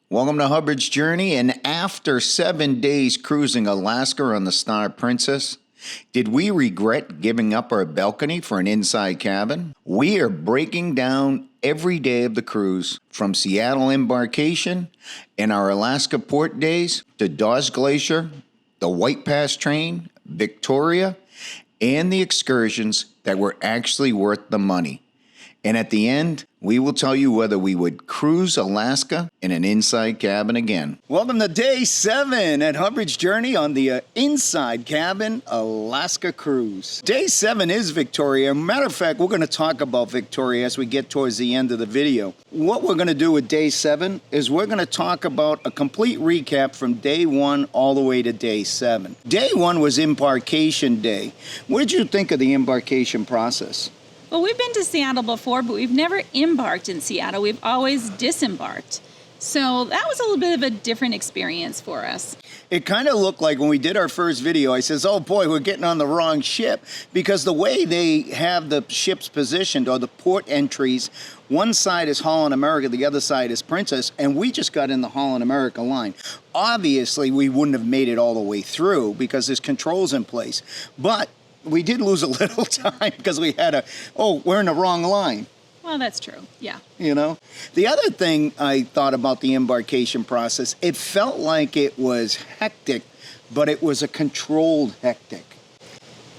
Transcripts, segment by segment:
Welcome to Hubbard's Journey, and after 7 days cruising Alaska on the Star Princess, did we regret giving up our balcony for an inside cabin? We are breaking down every day of the cruise, from Seattle Embarkation and our Alaska port days to Dawes Glacier, the White Pass train, Victoria, and the excursions that were actually worth the money. And at the end, we will tell you whether we would cruise Alaska in an inside cabin again. Welcome to day 7 at Hubbard's Journey on the Inside Cabin Alaska Cruise. Day 7 is Victoria. Matter of fact, we're going to talk about Victoria as we get towards the end of the video. What we're going to do with day 7 is we're going to talk about a complete recap from day 1 all the way to day 7. Day 1 was Embarkation Day. What did you think of the embarkation process? Well, we've been to Seattle before, but we've never embarked in Seattle. We've always disembarked. So that was a little bit of a different experience for us. It kind of looked like when we did our first video, I says, oh boy, we're getting on the wrong ship, because the way they have the ships positioned, or the port entries, one side is Holland America, the other side is Princess, and we just got in the Holland America line. Obviously, we wouldn't have made it all the way through because there's controls in place, but we did lose a little time because we had we're in the wrong line. Well, that's true, yeah. You know? The other thing I thought about the embarkation process, it felt like it was hectic, but it was a controlled hectic.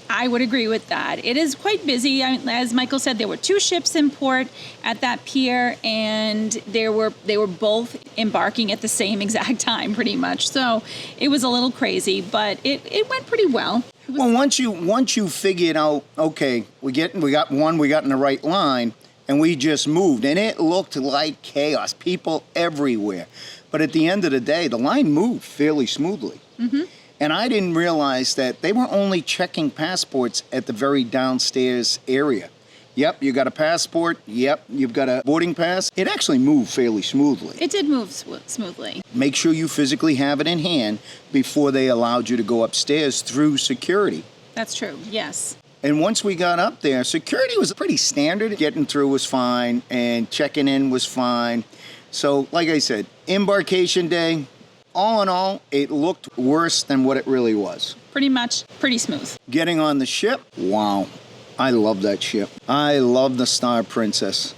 I would agree with that. It is quite busy. As Michael said, there were 2 ships in port at that pier, and they were both embarking at the same exact time, pretty much. So it was a little crazy, but it went pretty well. Well, once you figured out, okay, we got in the right line, and we just moved, and it looked like chaos, people everywhere. But at the end of the day, the line moved fairly smoothly. Mm-hmm. And I didn't realize that they were only checking passports at the very downstairs area. Yep, you got a passport. Yep, you've got a boarding pass. It actually moved fairly smoothly. It did move smoothly. Make sure you physically have it in hand before they allowed you to go upstairs through security. That's true, yes. And once we got up there, security was pretty standard. Getting through was fine, and checking in was fine. So, like I said, embarkation day, all in all, it looked worse than what it really was. Pretty much, pretty smooth. Getting on the ship, wow. I love that ship. I love the Star Princess.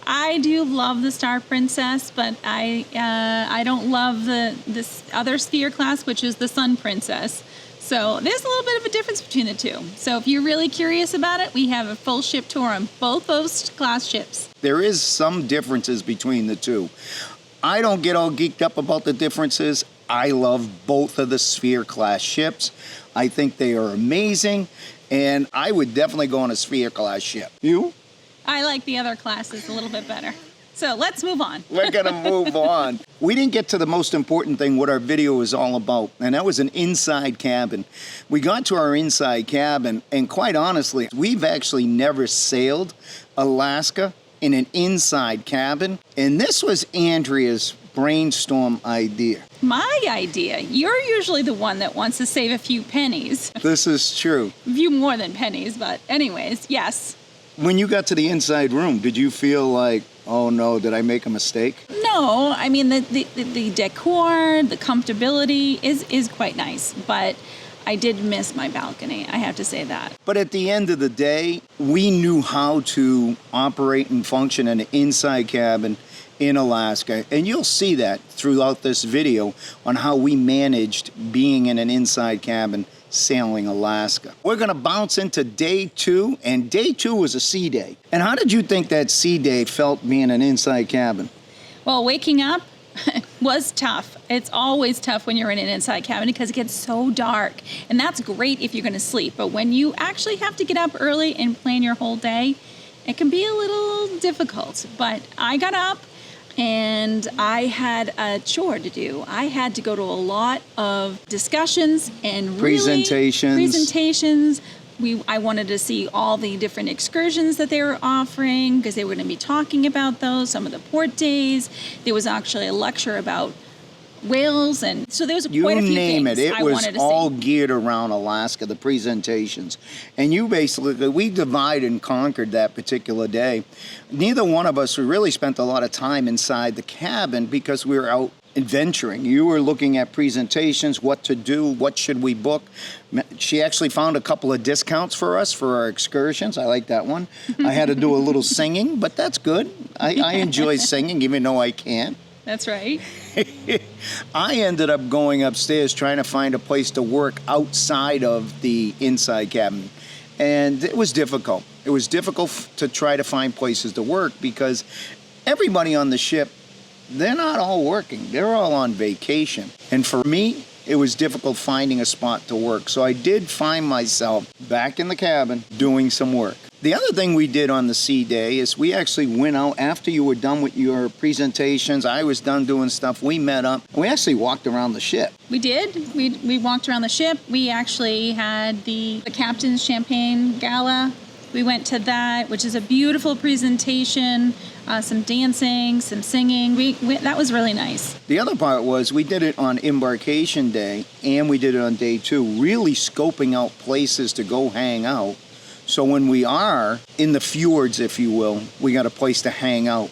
I do love the Star Princess, but I don't love this other Sphere class, which is the Sun Princess. So there's a little bit of a difference between the two. So if you're really curious about it, we have a full ship tour on both those class ships. There is some differences between the two. I don't get all geeked up about the differences. I love both of the Sphere class ships. I think they are amazing. And I would definitely go on a Sphere class ship. You? I like the other classes a little bit better. So let's move on. We're going to move on. We didn't get to the most important thing, what our video was all about, and that was an inside cabin. We got to our inside cabin, and quite honestly, we've actually never sailed Alaska in an inside cabin, and this was Andrea's brainstorm idea. My idea? You're usually the one that wants to save a few pennies. This is true. A few more than pennies, but anyways, yes. When you got to the inside room, did you feel like, oh no, did I make a mistake? No, I mean, the decor, the comfortability is quite nice, but I did miss my balcony, I have to say that. But at the end of the day, we knew how to operate and function in an inside cabin in Alaska, and you'll see that throughout this video on how we managed being in an inside cabin sailing Alaska. We're going to bounce into day 2, and day 2 was a sea day. And how did you think that sea day felt being an inside cabin? Well, waking up was tough. It's always tough when you're in an inside cabin because it gets so dark, and that's great if you're going to sleep, but when you actually have to get up early and plan your whole day, it can be a little difficult. But I got up, and I had a chore to do. I had to go to a lot of discussions and presentations. I wanted to see all the different excursions that they were offering because they were going to be talking about those, some of the port days. There was actually a lecture about whales, and so there was quite a few name things it I was wanted to all see. Geared around Alaska, the presentations, and we divided and conquered that particular day. Neither one of us really spent a lot of time inside the cabin because we were out adventuring. You were looking at presentations, what to do, what should we book. She actually found a couple of discounts for us for our excursions. I like that one. I had to do a little singing, but that's good. I enjoy singing, even though I can't. That's right. I ended up going upstairs trying to find a place to work outside of the inside cabin. And it was difficult. It was difficult to try to find places to work because everybody on the ship, they're not all working. They're all on vacation. And for me, it was difficult finding a spot to work. So I did find myself back in the cabin doing some work. The other thing we did on the sea day is we actually went out after you were done with your presentations. I was done doing stuff. We met up. We actually walked around the ship. We did. We walked around the ship. We actually had the Captain's Champagne Gala. We went to that, which is a beautiful presentation, some dancing, some singing. That was really nice. The other part was we did it on Embarkation Day, and we did it on day 2, really scoping out places to go hang out. So when we are in the fjords, if you will, we got a place to hang out.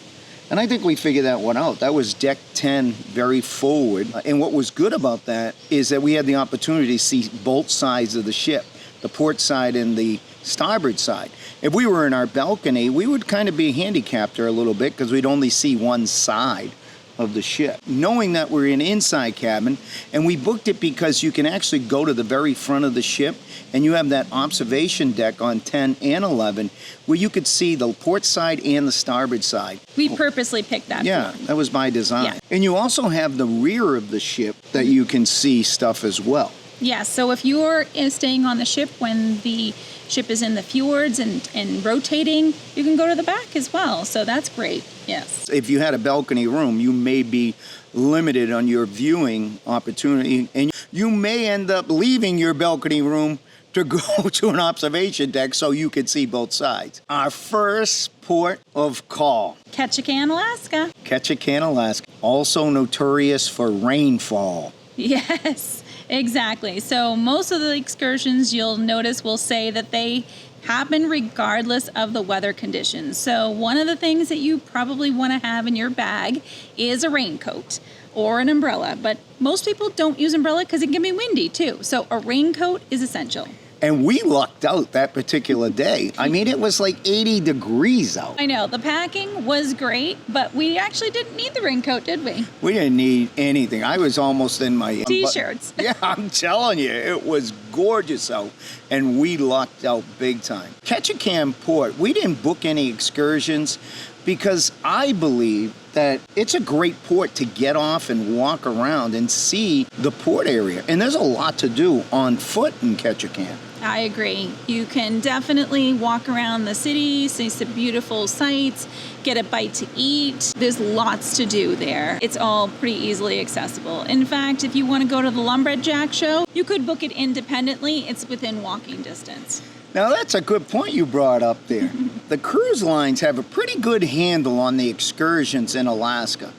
And I think we figured that one out. That was deck 10, very forward. And what was good about that is that we had the opportunity to see both sides of the ship, the port side and the starboard side. If we were in our balcony, we would kind of be handicapped there a little bit because we'd only see one side of the ship. Knowing that we're in inside cabin, and we booked it because you can actually go to the very front of the ship and you have that observation deck on 10 and 11 where you could see the port side and the starboard side. We purposely picked that. Yeah, that was by design. Yeah. And you also have the rear of the ship that you can see stuff as well. Yeah, so if you're staying on the ship when the ship is in the fjords and rotating, you can go to the back as well. So that's great, yes. If you had a balcony room, you may be limited on your viewing opportunity, and you may end up leaving your balcony room to go to an observation deck so you can see both sides. Our first port of call. Ketchikan, Alaska. Ketchikan, Alaska, also notorious for rainfall. Yes, exactly. So most of the excursions you'll notice will say that they happen regardless of the weather conditions. So one of the things that you probably want to have in your bag is a raincoat or an umbrella, but most people don't use umbrella because it can be windy too. So a raincoat is essential. And we lucked out that particular day. I mean, it was like 80 degrees out. I know, the packing was great, but we actually didn't need the raincoat, did we? We didn't need anything. I was almost in my T-shirts. Yeah, I'm telling you, it was gorgeous out, and we lucked out big time. Ketchikan Port, we didn't book any excursions because I believe that it's a great port to get off and walk around and see the port area. And there's a lot to do on foot in Ketchikan. I agree. You can definitely walk around the city, see some beautiful sights, get a bite to eat. There's lots to do there. It's all pretty easily accessible. In fact, if you want to go to the Lumberjack show, you could book it independently. It's within walking distance. Now, that's a good point you brought up there. The cruise lines have a pretty good handle on the excursions in Alaska.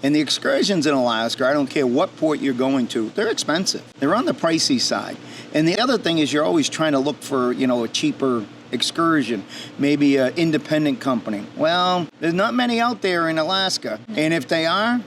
And the excursions in Alaska, I don't care what port you're going to, they're expensive. They're on the pricey side. And the other thing is you're always trying to look for, a cheaper excursion, maybe an independent company. Well, there's not many out there in Alaska. And if they are,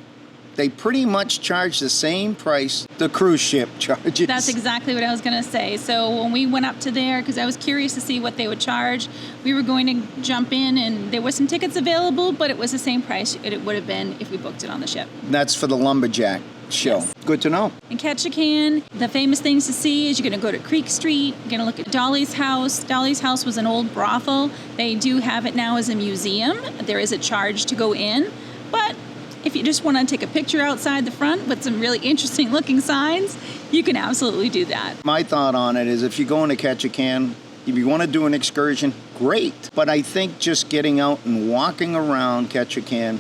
they pretty much charge the same price the cruise ship charges. That's exactly what I was going to say. So when we went up to there, because I was curious to see what they would charge, we were going to jump in, and there were some tickets available, but it was the same price it would have been if we booked it on the ship. That's for the Lumberjack show. Yes. Good to know. In Ketchikan, the famous things to see is you're going to go to Creek Street, you're going to look at Dolly's house. Dolly's house was an old brothel. They do have it now as a museum. There is a charge to go in, but if you just want to take a picture outside the front with some really interesting looking signs, you can absolutely do that. My thought on it is if you're going to Ketchikan, if you want to do an excursion, great. But I think just getting out and walking around Ketchikan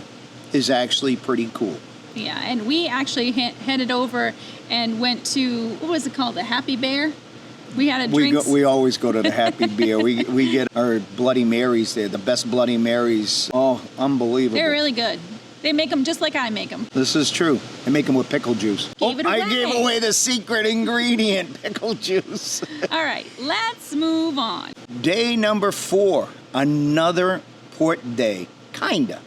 is actually pretty cool. Yeah, and we actually headed over and went to, what was it called, the Happy Bear? We had a drink. We always go to the Happy Beer. We get our Bloody Marys there, the best Bloody Marys. Oh, unbelievable. They're really good. They make them just like I make them. This is true. They make them with pickle juice. I gave away the secret ingredient, pickle juice. All right, let's move on. Day number 4, another port day. Kinda.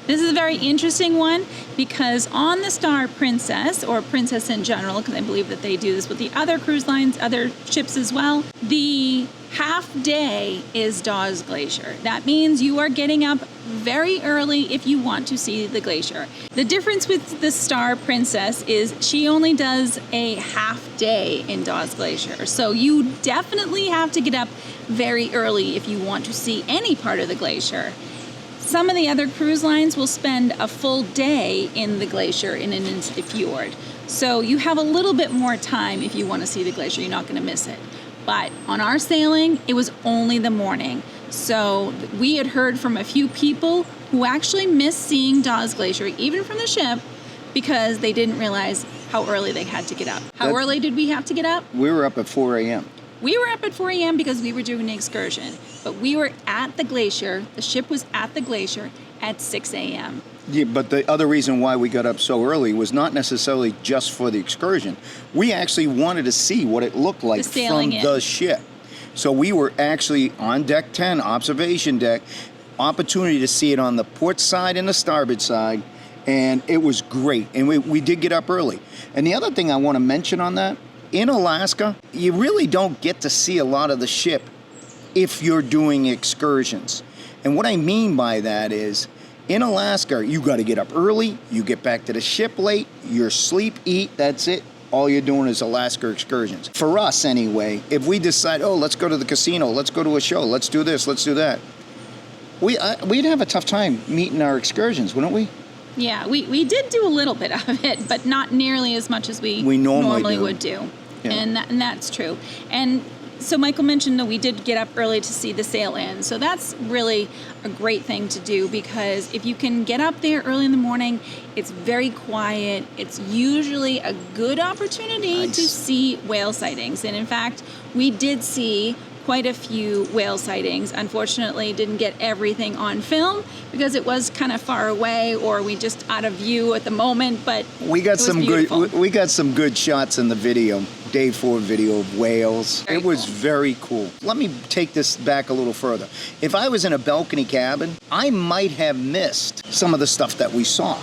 This is a very interesting one because on the Star Princess, or Princess in general, because I believe that they do this with the other cruise lines, other ships as well, the half day is Dawes Glacier. That means you are getting up very early if you want to see the glacier. The difference with the Star Princess is she only does a half day in Dawes Glacier. So you definitely have to get up very early if you want to see any part of the glacier. Some of the other cruise lines will spend a full day in the glacier in the fjord. So you have a little bit more time if you want to see the glacier. You're not going to miss it. But on our sailing, it was only the morning. So we had heard from a few people who actually missed seeing Dawes Glacier, even from the ship, because they didn't realize how early they had to get up. How early did we have to get up? We were up at 4 a.m. We were up at 4 a.m. because we were doing an excursion. But we were at the glacier, the ship was at the glacier at 6 a.m. Yeah, but the other reason why we got up so early was not necessarily just for the excursion. We actually wanted to see what it looked like from the ship. So we were actually on deck 10, observation deck, opportunity to see it on the port side and the starboard side, and it was great. And we did get up early. And the other thing I want to mention on that, in Alaska, you really don't get to see a lot of the ship if you're doing excursions. And what I mean by that is, in Alaska, you got to get up early, you get back to the ship late, you sleep, eat, that's it. All you're doing is Alaska excursions. For us, anyway, if we decide, oh, let's go to the casino, let's go to a show, let's do this, let's do that, we'd have a tough time meeting our excursions, wouldn't we? Yeah, we did do a little bit of it, but not nearly as much as we normally would do. Yeah. And that's true. And so Michael mentioned that we did get up early to see the sail in. So that's really a great thing to do, because if you can get up there early in the morning, it's very quiet. It's usually a good opportunity to see whale sightings. And in fact, we did see quite a few whale sightings. Unfortunately, didn't get everything on film because it was kind of far away, or we just out of view at the moment. But we got some good shots in the video, day 4 video of whales. It was very cool. Let me take this back a little further. If I was in a balcony cabin, I might have missed some of the stuff that we saw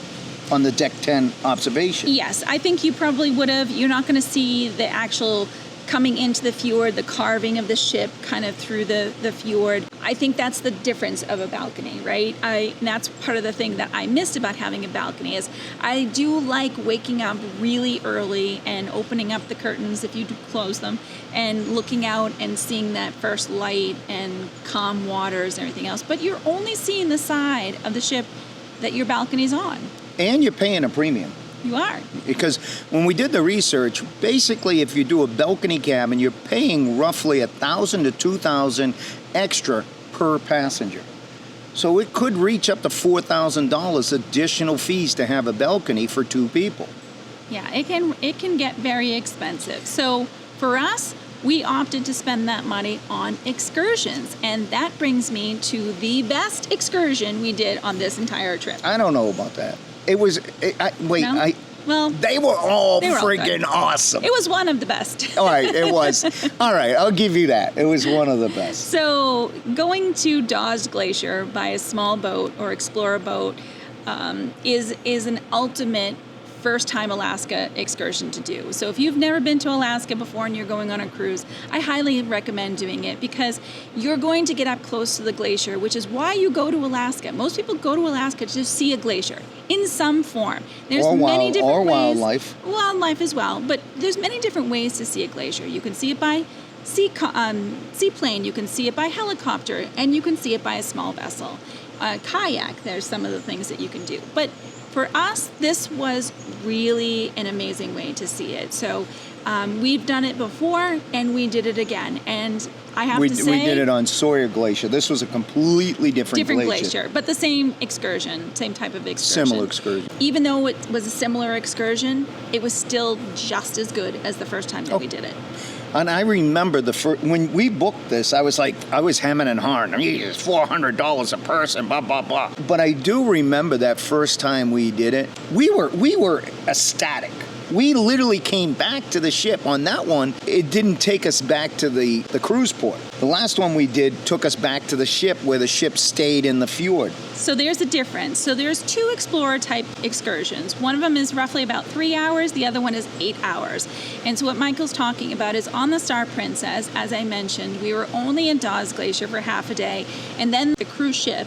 on the deck 10 observation. Yes, I think you probably would have. You're not going to see the actual coming into the fjord, the carving of the ship kind of through the fjord. I think that's the difference of a balcony, right? And that's part of the thing that I missed about having a balcony is I do like waking up really early and opening up the curtains, if you do close them, and looking out and seeing that first light and calm waters and everything else. But you're only seeing the side of the ship that your balcony's on. And you're paying a premium. You are. Because when we did the research, basically if you do a balcony cabin, you're paying roughly $1,000 to $2,000 extra per passenger. So it could reach up to $4,000 additional fees to have a balcony for 2 people. Yeah, it can get very expensive. So for us, we opted to spend that money on excursions. And that brings me to the best excursion we did on this entire trip. I don't know about that. It was, Well, they were all freaking awesome. It was one of the best. All right, it was. All right, I'll give you that. It was one of the best. So going to Dawes Glacier by a small boat or explorer boat is an ultimate first-time Alaska excursion to do. So if you've never been to Alaska before and you're going on a cruise, I highly recommend doing it because you're going to get up close to the glacier, which is why you go to Alaska. Most people go to Alaska to see a glacier in some form. There's many different ways. Wildlife. Wildlife as well, but there's many different ways to see a glacier. You can see it by seaplane, you can see it by helicopter, and you can see it by a small vessel. Kayak, there's some of the things that you can do. But for us, this was really an amazing way to see it. So we've done it before, and we did it again. And I have to say... We did it on Sawyer Glacier. This was a completely different glacier. But the same excursion, same type of excursion. Similar excursion. Even though it was a similar excursion, it was still just as good as the first time that we did it. And I remember when we booked this, I was hemming and hawing. It's $400 a person, blah, blah, blah. But I do remember that first time we did it, we were ecstatic. We literally came back to the ship. On that one, it didn't take us back to the cruise port. The last one we did took us back to the ship where the ship stayed in the fjord. So there's a difference. So there's 2 explorer type excursions. One of them is roughly about 3 hours. The other one is 8 hours. And so what Michael's talking about is on the Star Princess, as I mentioned, we were only in Dawes Glacier for half a day. And then the cruise ship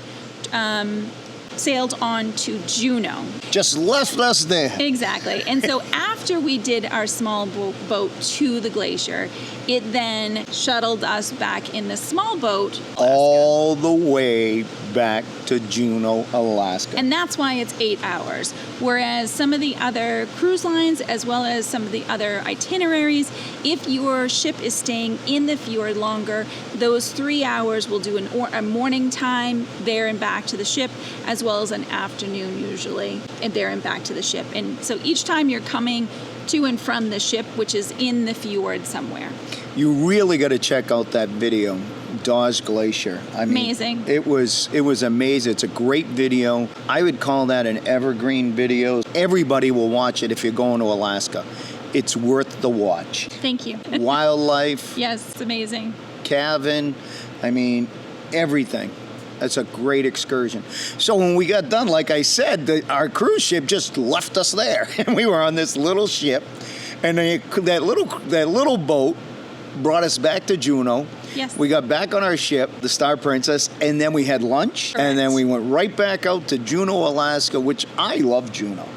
sailed on to Juneau. Just left us there. Exactly. And so after we did our small boat to the glacier, it then shuttled us back in the small boat, all the way back to Juneau, Alaska. And that's why it's 8 hours. Whereas some of the other cruise lines, as well as some of the other itineraries, if your ship is staying in the fjord longer, those 3 hours will do a morning time there and back to the ship, as well as an afternoon usually, and there and back to the ship. And so each time you're coming to and from the ship, which is in the fjord somewhere. You really got to check out that video, Dawes Glacier. I mean, amazing. It was amazing. It's a great video. I would call that an evergreen video. Everybody will watch it if you're going to Alaska. It's worth the watch. Thank you. Wildlife. Yes, it's amazing. Cabin. I mean, everything. That's a great excursion. So when we got done, like I said, our cruise ship just left us there. And we were on this little ship. And that little boat brought us back to Juneau. Yes. We got back on our ship, the Star Princess, and then we had lunch. Correct. And then we went right back out to Juneau, Alaska, which I love Juneau.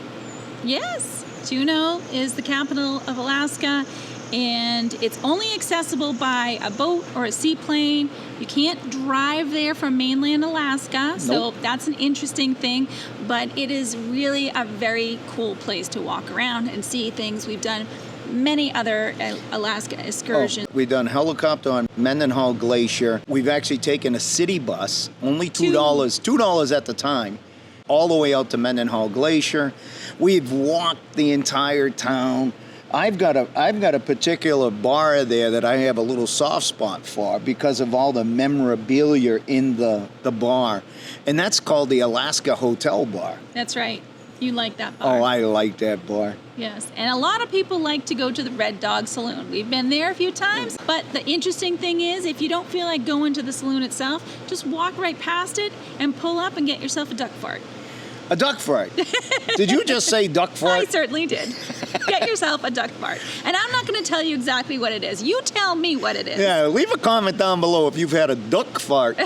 Yes. Juneau is the capital of Alaska, and it's only accessible by a boat or a seaplane. You can't drive there from mainland Alaska, so that's an interesting thing, but it is really a very cool place to walk around and see things. We've done many other Alaska excursions. We've done helicopter on Mendenhall Glacier. We've actually taken a city bus, only $2 at the time, all the way out to Mendenhall Glacier. We've walked the entire town. I've got a particular bar there that I have a little soft spot for because of all the memorabilia in the bar. And that's called the Alaska Hotel Bar. That's right. You like that bar. Oh, I like that bar. Yes, and a lot of people like to go to the Red Dog Saloon. We've been there a few times, but the interesting thing is if you don't feel like going to the saloon itself, just walk right past it and pull up and get yourself a duck fart. A duck fart. Did you just say duck fart? I certainly did. Get yourself a duck fart. And I'm not going to tell you exactly what it is. You tell me what it is. Yeah, leave a comment down below if you've had a duck fart.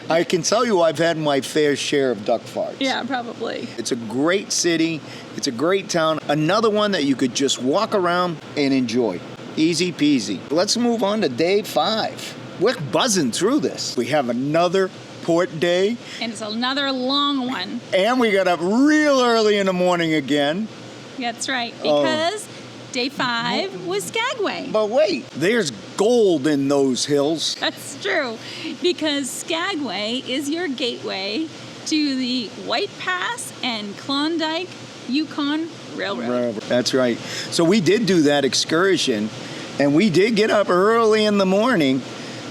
I can tell you I've had my fair share of duck farts. Yeah, probably. It's a great city. It's a great town. Another one that you could just walk around and enjoy. Easy peasy. Let's move on to day 5. We're buzzing through this. We have another port day. And it's another long one. And we got up real early in the morning again. That's right, because day 5 was Skagway. But wait, there's gold in those hills. That's true, because Skagway is your gateway to the White Pass and Klondike Yukon Railroad. That's right. So we did do that excursion, and we did get up early in the morning.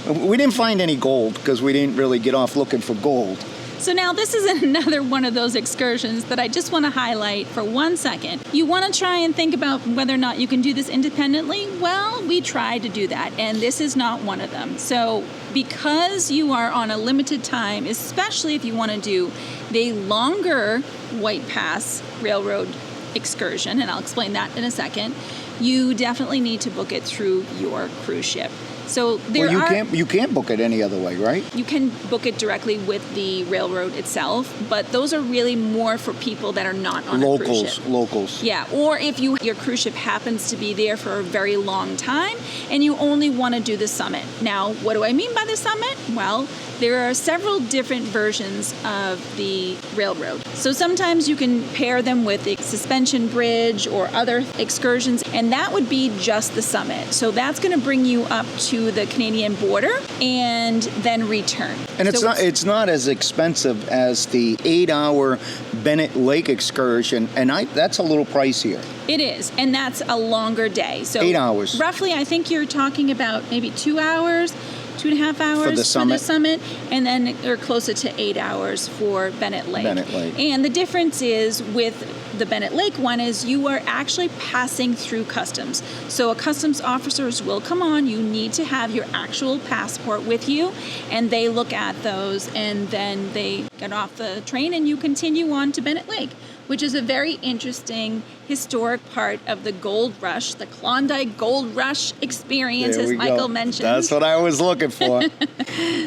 We didn't find any gold because we didn't really get off looking for gold. So now this is another one of those excursions that I just want to highlight for 1 second. You want to try and think about whether or not you can do this independently? Well, we tried to do that, and this is not one of them. So because you are on a limited time, especially if you want to do the longer White Pass Railroad excursion, and I'll explain that in a second, you definitely need to book it through your cruise ship. So you can't book it any other way, right? You can book it directly with the railroad itself, but those are really more for people that are not on a cruise ship. Locals. Yeah, or if your cruise ship happens to be there for a very long time and you only want to do the summit. Now, what do I mean by the summit? Well, there are several different versions of the railroad. So sometimes you can pair them with the suspension bridge or other excursions, and that would be just the summit. So that's going to bring you up to the Canadian border and then return. And it's not as expensive as the 8-hour Bennett Lake excursion, and that's a little pricier. It is, and that's a longer day. So 8 hours. Roughly, I think you're talking about maybe 2 hours. 2.5 hours For the summit. and then or closer to 8 hours for Bennett Lake. Bennett Lake. And the difference is with the Bennett Lake one is you are actually passing through customs. So a customs officers will come on. You need to have your actual passport with you, and they look at those, and then they get off the train and you continue on to Bennett Lake, which is a very interesting historic part of the gold rush, the Klondike Gold Rush experience, as Michael mentioned. That's what I was looking for.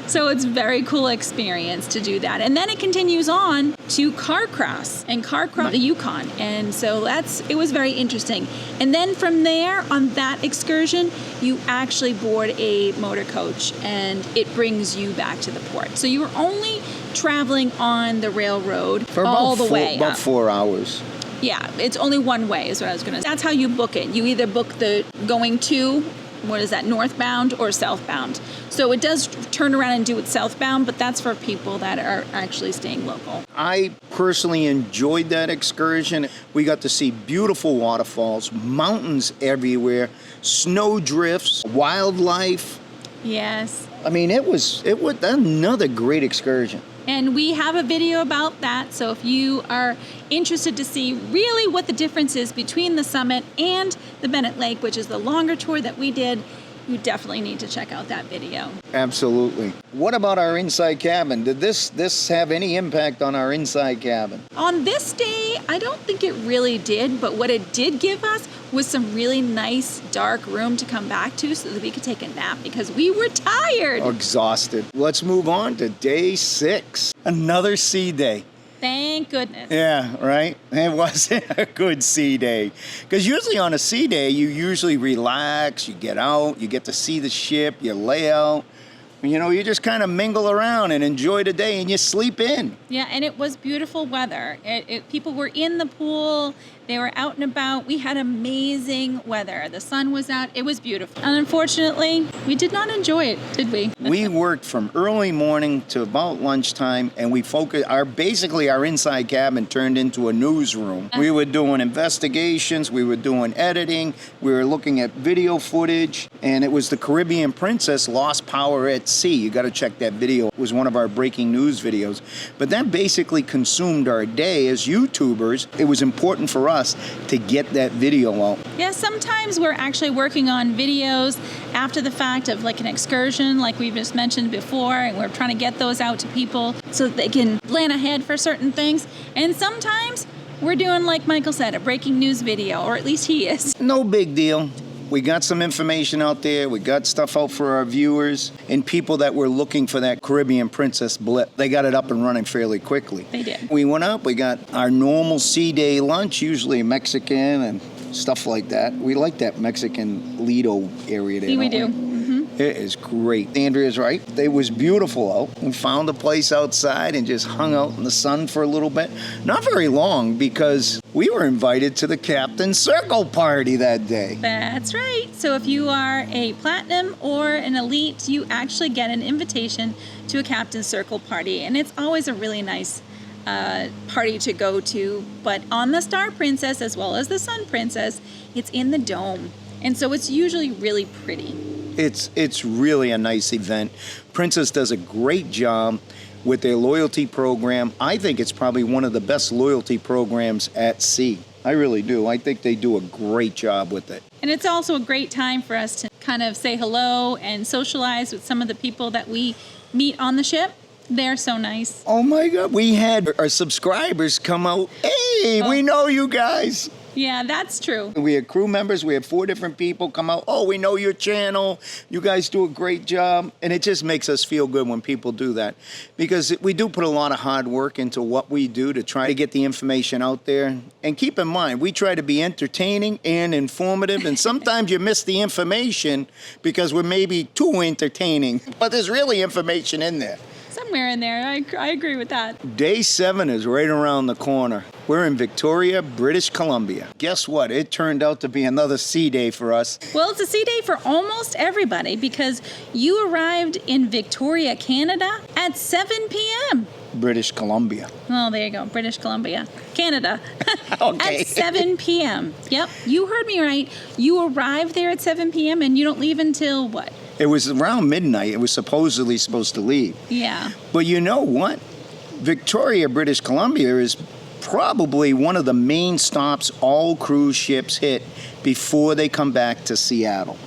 So it's a very cool experience to do that. And then it continues on to Carcross the Yukon. And so it was very interesting. And then from there, on that excursion, you actually board a motor coach and it brings you back to the port. So you were only traveling on the railroad For all the way about up. 4 hours. Yeah, it's only one way is what I was going to say. That's how you book it. You either book the going to, northbound or southbound. So it does turn around and do it southbound, but that's for people that are actually staying local. I personally enjoyed that excursion. We got to see beautiful waterfalls, mountains everywhere, snow drifts, wildlife. Yes. I mean, it was another great excursion. And we have a video about that. So if you are interested to see really what the difference is between the summit and the Bennett Lake, which is the longer tour that we did, you definitely need to check out that video. Absolutely. What about our inside cabin? Did this have any impact on our inside cabin? On this day, I don't think it really did, but what it did give us was some really nice dark room to come back to so that we could take a nap because we were tired. Exhausted. Let's move on to day 6. Another sea day. Thank goodness. Yeah, right? It was a good sea day. Because usually on a sea day, you usually relax, you get out, you get to see the ship, you lay out. You know, you just kind of mingle around and enjoy the day and you sleep in. Yeah, and it was beautiful weather. People were in the pool. They were out and about. We had amazing weather. The sun was out. It was beautiful. And unfortunately, we did not enjoy it, did we? We worked from early morning to about lunchtime, and we focused. Basically, our inside cabin turned into a newsroom. We were doing investigations. We were doing editing. We were looking at video footage, and it was the Caribbean Princess lost power at sea. You got to check that video. It was one of our breaking news videos. But that basically consumed our day as YouTubers. It was important for us to get that video out. Yeah, sometimes we're actually working on videos after the fact of like an excursion, like we've just mentioned before, and we're trying to get those out to people so that they can plan ahead for certain things. And sometimes we're doing, like Michael said, a breaking news video, or at least he is. No big deal. We got some information out there. We got stuff out for our viewers and people that were looking for that Caribbean Princess blip. They got it up and running fairly quickly. They did. We went up. We got our normal sea day lunch, usually Mexican and stuff like that. We like that Mexican Lido area there. We do. It is great. Andrea's right. It was beautiful out. We found a place outside and just hung out in the sun for a little bit. Not very long because we were invited to the Captain's Circle party that day. That's right. So if you are a platinum or an elite, you actually get an invitation to a Captain's Circle party. And it's always a really nice party to go to. But on the Star Princess as well as the Sun Princess, it's in the dome. And so it's usually really pretty. It's really a nice event. Princess does a great job with their loyalty program. I think it's probably one of the best loyalty programs at sea. I really do. I think they do a great job with it. And it's also a great time for us to kind of say hello and socialize with some of the people that we meet on the ship. They're so nice. Oh my God. We had our subscribers come out. Hey, we know you guys. Yeah, that's true. We had crew members. We had 4 different people come out. Oh, we know your channel. You guys do a great job. And it just makes us feel good when people do that. Because we do put a lot of hard work into what we do to try to get the information out there. And keep in mind, we try to be entertaining and informative. And sometimes you miss the information because we're maybe too entertaining. But there's really information in there. Somewhere in there. I agree with that. Day 7 is right around the corner. We're in Victoria, British Columbia. Guess what? It turned out to be another sea day for us. Well, it's a sea day for almost everybody because you arrived in Victoria, Canada at 7 p.m. British Columbia. Oh, there you go. British Columbia. Canada. Okay. At 7 p.m. Yep. You heard me right. You arrive there at 7 p.m. and you don't leave until what? It was around midnight. It was supposedly supposed to leave. Yeah. But you know what? Victoria, British Columbia is probably one of the main stops all cruise ships hit before they come back to Seattle.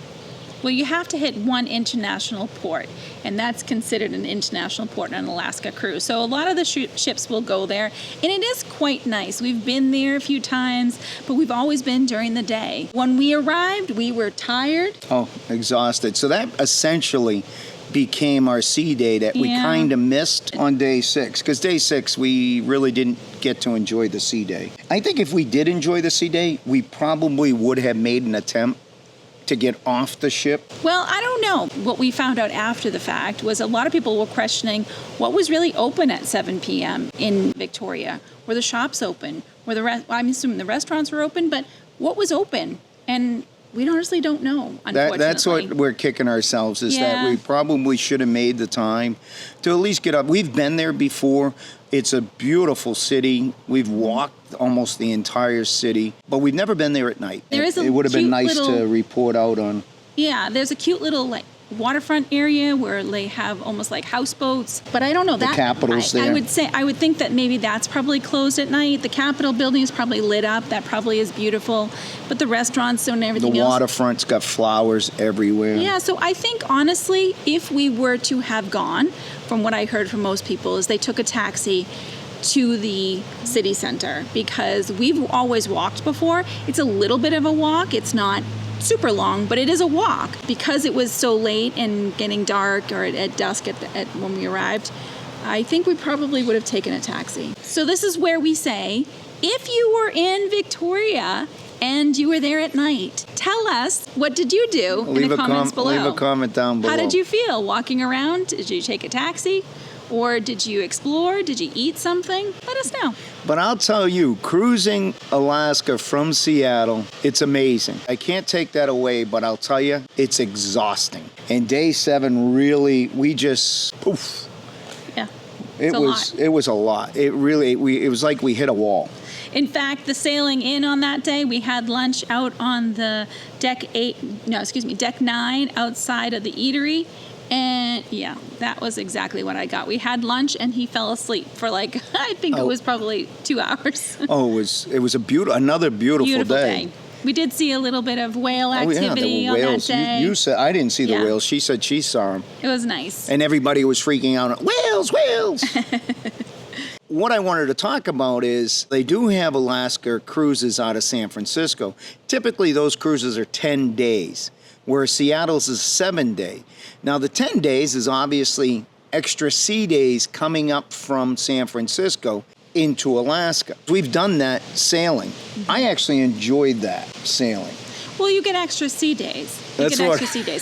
Well, you have to hit one international port, and that's considered an international port on an Alaska cruise. So a lot of the ships will go there, and it is quite nice. We've been there a few times, but we've always been during the day. When we arrived, we were tired. Oh, exhausted. So that essentially became our sea day that we kind of missed on day 6, because day 6 we really didn't get to enjoy the sea day. I think if we did enjoy the sea day, we probably would have made an attempt to get off the ship. Well, I don't know. What we found out after the fact was a lot of people were questioning what was really open at 7 p.m. in Victoria. Were the shops open? I'm assuming the restaurants were open, but what was open? And we honestly don't know, unfortunately. That's what we're kicking ourselves, is that we probably should have made the time to at least get up. We've been there before. It's a beautiful city. We've walked almost the entire city, but we've never been there at night. It would have been nice to report out on. Yeah, there's a cute little waterfront area where they have almost like houseboats, but I don't know The Capitol's there. I would think that maybe that's probably closed at night. The Capitol building is probably lit up. That probably is beautiful, but the restaurants and everything else. The waterfront's got flowers everywhere. Yeah, so I think honestly, if we were to have gone, from what I heard from most people, is they took a taxi to the city center, because we've always walked before. It's a little bit of a walk. It's not super long, but it is a walk. Because it was so late and getting dark, or at dusk when we arrived, I think we probably would have taken a taxi. So this is where we say, if you were in Victoria and you were there at night, tell us, what did you do in the comments below? Leave a comment down below. How did you feel walking around? Did you take a taxi? Or did you explore? Did you eat something? Let us know. But I'll tell you, cruising Alaska from Seattle, it's amazing. I can't take that away, but I'll tell you, it's exhausting. And day 7 really, we just, poof. Yeah. It was a lot. It was like we hit a wall. In fact, the sailing in on that day, we had lunch out on the deck 9 outside of the Eatery. And yeah, that was exactly what I got. We had lunch and he fell asleep for I think it was probably 2 hours. It was another beautiful day. We did see a little bit of whale activity on that day. You said, I didn't see the whales. She said she saw them. It was nice. And everybody was freaking out. Whales, whales! What I wanted to talk about is they do have Alaska cruises out of San Francisco. Typically, those cruises are 10 days, where Seattle's is 7-day. Now, the 10 days is obviously extra sea days coming up from San Francisco into Alaska. We've done that sailing. I actually enjoyed that sailing. Well, you get extra sea days.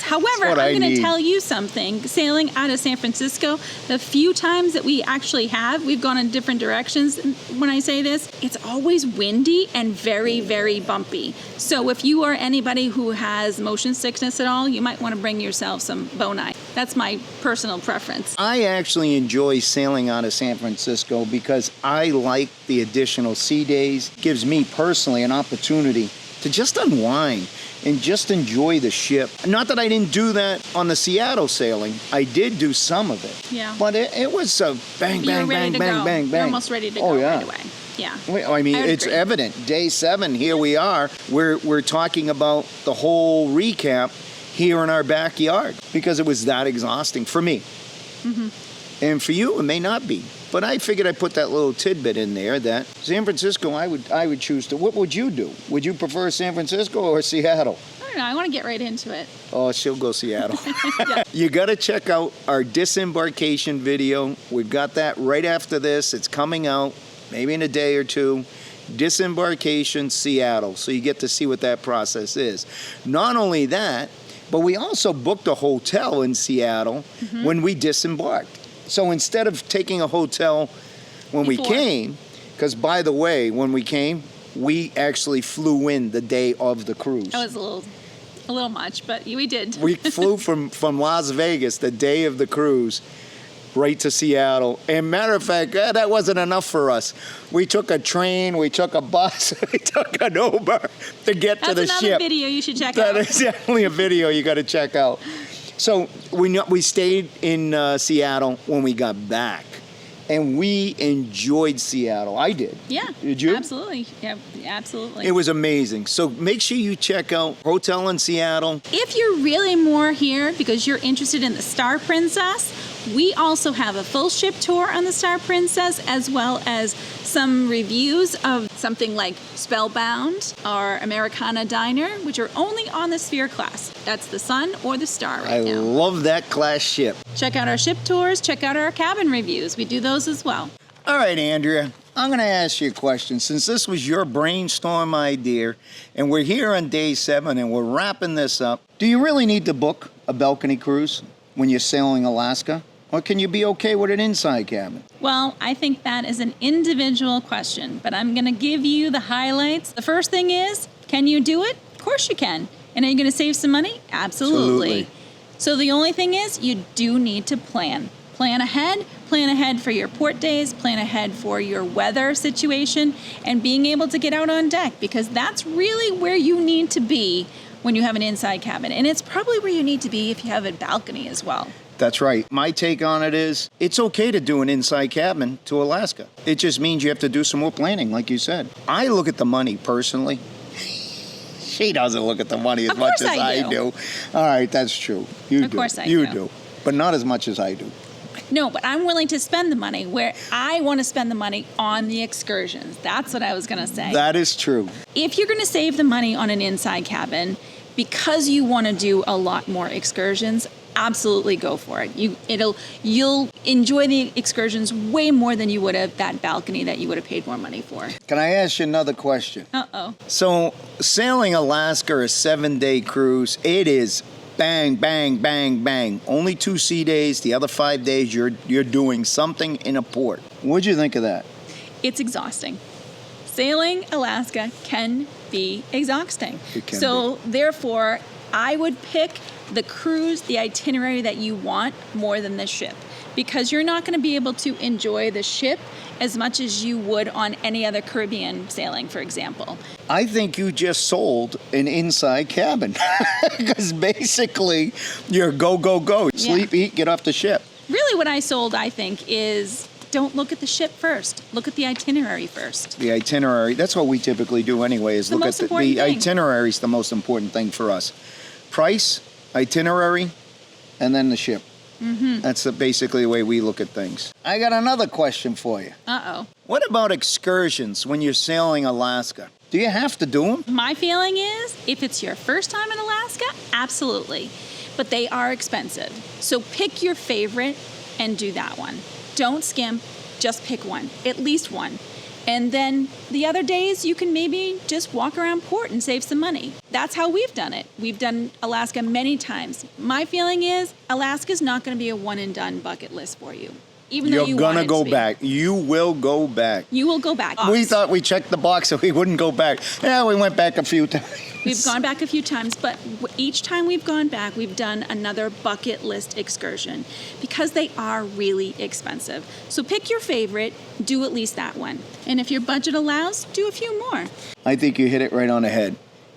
However, I'm going to tell you something. Sailing out of San Francisco, the few times that we actually we've gone in different directions. When I say this, it's always windy and very, very bumpy. So if you are anybody who has motion sickness at all, you might want to bring yourself some Bonai. That's my personal preference. I actually enjoy sailing out of San Francisco because I like the additional sea days. It gives me personally an opportunity to just unwind and just enjoy the ship. Not that I didn't do that on the Seattle sailing. I did do some of it. Yeah. But it was a bang, bang, bang, bang, bang, bang. You're almost ready to go right away. Yeah. I mean, it's evident. Day 7, here we are. We're talking about the whole recap here in our backyard because it was that exhausting for me. Mm-hmm. And for you, it may not be. But I figured I'd put that little tidbit in there that San Francisco, I would choose to. What would you do? Would you prefer San Francisco or Seattle? I don't know. I want to get right into it. Oh, she'll go Seattle. Yeah. You got to check out our disembarkation video. We've got that right after this. It's coming out maybe in a day or two. Disembarkation Seattle. So you get to see what that process is. Not only that, but we also booked a hotel in Seattle when we disembarked. So instead of taking a hotel when we came, because by the way, when we came, we actually flew in the day of the cruise. That was a little much, but we did. We flew from Las Vegas the day of the cruise right to Seattle. And matter of fact, that wasn't enough for us. We took a train, we took a bus, we took an Uber to get to the ship. That's another video you should check out. That is definitely a video you got to check out. So we stayed in Seattle when we got back, and we enjoyed Seattle. I did. Yeah. Did you? Absolutely. Yeah, absolutely. It was amazing. So make sure you check out Hotel in Seattle. If you're really more here because you're interested in the Star Princess, we also have a full ship tour on the Star Princess, as well as some reviews of something like Spellbound or Americana Diner, which are only on the Sphere class. That's the Sun or the Star right now. I love that class ship. Check out our ship tours, check out our cabin reviews. We do those as well. All right, Andrea, I'm going to ask you a question. Since this was your brainstorm idea, and we're here on day 7 and we're wrapping this up, do you really need to book a balcony cruise when you're sailing Alaska? Or can you be okay with an inside cabin? Well, I think that is an individual question, but I'm going to give you the highlights. The first thing is, can you do it? Of course you can. And are you going to save some money? Absolutely. So the only thing is, you do need to plan. Plan ahead for your port days, plan ahead for your weather situation, and being able to get out on deck, because that's really where you need to be when you have an inside cabin. And it's probably where you need to be if you have a balcony as well. That's right. My take on it is, it's okay to do an inside cabin to Alaska. It just means you have to do some more planning, like you said. I look at the money personally. She doesn't look at the money as much as I do. All right, that's true. You do. But not as much as I do. No, but I'm willing to spend the money where I want to spend the money on the excursions. That's what I was going to say. That is true. If you're going to save the money on an inside cabin because you want to do a lot more excursions, absolutely go for it. You'll enjoy the excursions way more than you would have that balcony that you would have paid more money for. Can I ask you another question? Uh-oh. So, sailing Alaska, a 7-day cruise, it is bang, bang, bang, bang. Only 2 sea days. The other 5 days, you're doing something in a port. What'd you think of that? It's exhausting. Sailing Alaska can be exhausting. It can so, therefore, I would pick the cruise, the itinerary that you want more than the ship, because you're not going to be able to enjoy the ship as much as you would on any other Caribbean sailing, for example. I think you just sold an inside cabin, because basically you're go, go, go. Sleep, eat, get off the ship. Really what I sold, I think, is don't look at the ship first. Look at the itinerary first. The itinerary, that's what we typically do anyway, is look at the itinerary is the most important thing for us. Price, itinerary, and then the ship. Mm-hmm. That's basically the way we look at things. I got another question for you. Uh-oh. What about excursions when you're sailing Alaska? Do you have to do them? My feeling is, if it's your first time in Alaska, absolutely. But they are expensive. So pick your favorite and do that one. Don't skimp, just pick one, at least one. And then the other days, you can maybe just walk around port and save some money. That's how we've done it. We've done Alaska many times. My feeling is Alaska's not going to be a one-and-done bucket list for you. Even though you're going to go back. You will go back. You will go back. We thought we checked the box so we wouldn't go back. Yeah, we went back a few times. We've gone back a few times, but each time we've gone back, we've done another bucket list excursion because they are really expensive. So pick your favorite, do at least that one. And if your budget allows, do a few more. I think you hit it right on the head.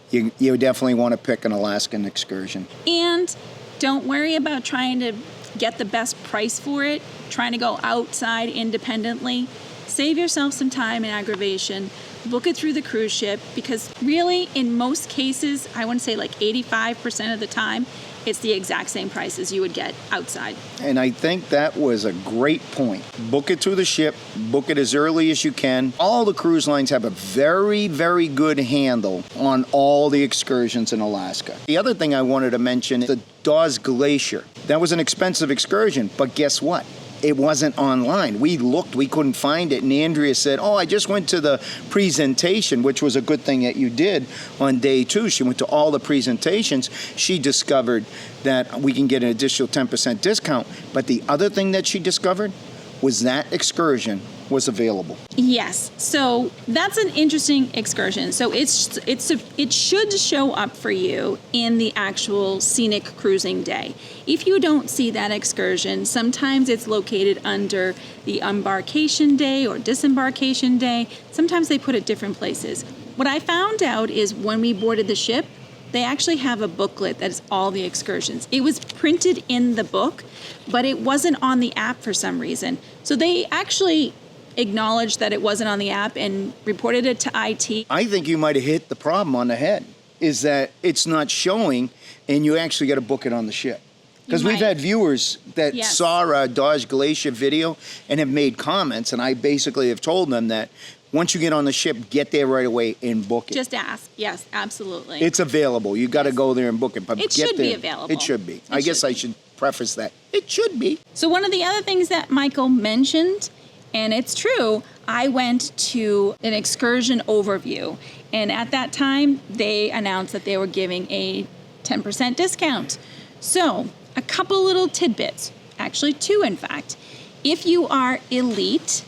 You definitely want to pick an Alaskan excursion. And don't worry about trying to get the best price for it, trying to go outside independently. Save yourself some time and aggravation. Book it through the cruise ship, because really, in most cases, I want to say like 85% of the time, it's the exact same price as you would get outside. And I think that was a great point. Book it through the ship. Book it as early as you can. All the cruise lines have a very, very good handle on all the excursions in Alaska. The other thing I wanted to mention is the Dawes Glacier. That was an expensive excursion, but guess what? It wasn't online. We looked, we couldn't find it. And Andrea said, I just went to the presentation, which was a good thing that you did on day 2. She went to all the presentations. She discovered that we can get an additional 10% discount. But the other thing that she discovered was that excursion was available. Yes. So that's an interesting excursion. So it should show up for you in the actual scenic cruising day. If you don't see that excursion, sometimes it's located under the embarkation day or disembarkation day. Sometimes they put it different places. What I found out is when we boarded the ship, they actually have a booklet that is all the excursions. It was printed in the book, but it wasn't on the app for some reason. So they actually acknowledged that it wasn't on the app and reported it to IT. I think you might have hit the problem on the head, is that it's not showing and you actually got to book it on the ship. Because we've had viewers that saw our Dawes Glacier video and have made comments, and I basically have told them that once you get on the ship, get there right away and book it. Just ask. Yes, absolutely. It's available. You got to go there and book it. But it should be available. It should be. I guess I should preface that. It should be. So one of the other things that Michael mentioned, and it's true, I went to an excursion overview. And at that time, they announced that they were giving a 10% discount. So a couple little tidbits, actually 2 in fact. If you are elite,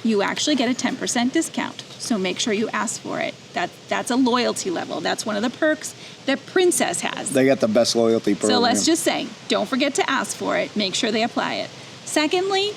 you actually get a 10% discount. So make sure you ask for it. That's a loyalty level. That's one of the perks that Princess has. They got the best loyalty program. So let's just say, don't forget to ask for it. Make sure they apply it. Secondly,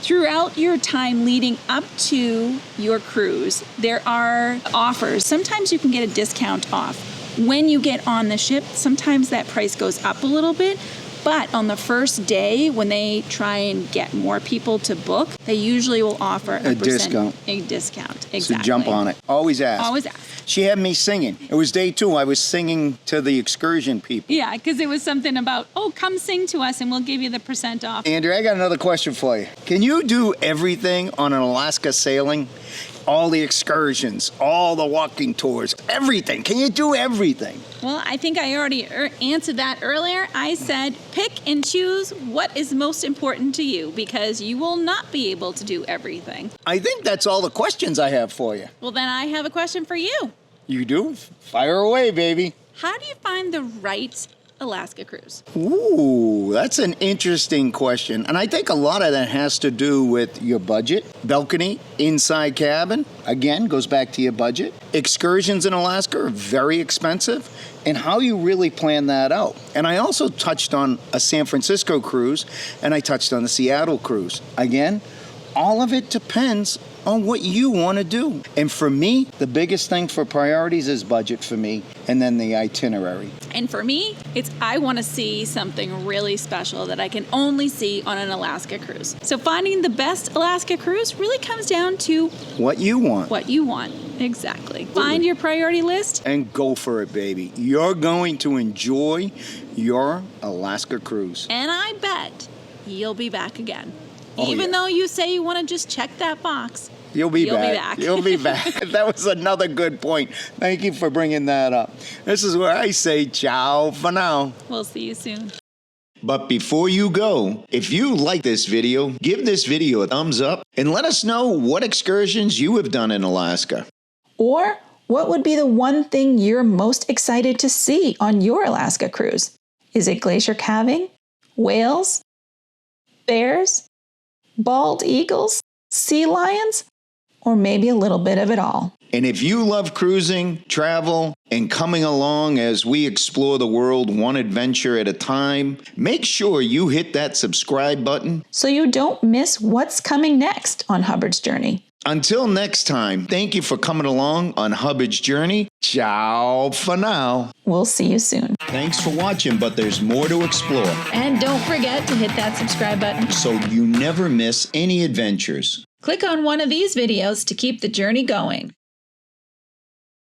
throughout your time leading up to your cruise, there are offers. Sometimes you can get a discount off. When you get on the ship, sometimes that price goes up a little bit. But on the first day, when they try and get more people to book, they usually will offer a discount. A discount, exactly. So jump on it. Always ask. Always ask. She had me singing. It was day 2. I was singing to the excursion people. Yeah, because it was something about, oh, come sing to us and we'll give you the % off. Andrew, I got another question for you. Can you do everything on an Alaska sailing? All the excursions, all the walking tours, everything. Can you do everything? Well, I think I already answered that earlier. I said pick and choose what is most important to you because you will not be able to do everything. I think that's all the questions I have for you. Well, then I have a question for you. You do? Fire away, baby. How do you find the right Alaska cruise? Ooh, that's an interesting question. And I think a lot of that has to do with your budget. Balcony, inside cabin, again, goes back to your budget. Excursions in Alaska are very expensive, and how you really plan that out. And I also touched on a San Francisco cruise, and I touched on the Seattle cruise. Again, all of it depends on what you want to do. And for me, the biggest thing for priorities is budget for me, and then the itinerary. And for me, it's I want to see something really special that I can only see on an Alaska cruise. So finding the best Alaska cruise really comes down to what you want. What you want, exactly. Find your priority list. And go for it, baby. You're going to enjoy your Alaska cruise. And I bet you'll be back again. Oh, Even though you say you want to just check that box. You'll be back. You'll be back. That was another good point. Thank you for bringing that up. This is where I say ciao for now. We'll see you soon. But before you go, if you like this video, give this video a thumbs up and let us know what excursions you have done in Alaska. Or what would be the one thing you're most excited to see on your Alaska cruise? Is it glacier calving? Whales? Bears? Bald eagles? Sea lions? Or maybe a little bit of it all. And if you love cruising, travel, and coming along as we explore the world one adventure at a time, make sure you hit that subscribe button so you don't miss what's coming next on Hubbard's Journey. Until next time, thank you for coming along on Hubbard's Journey. Ciao for now. We'll see you soon. Thanks for watching, but there's more to explore. And don't forget to hit that subscribe button so you never miss any adventures. Click on one of these videos to keep the journey going.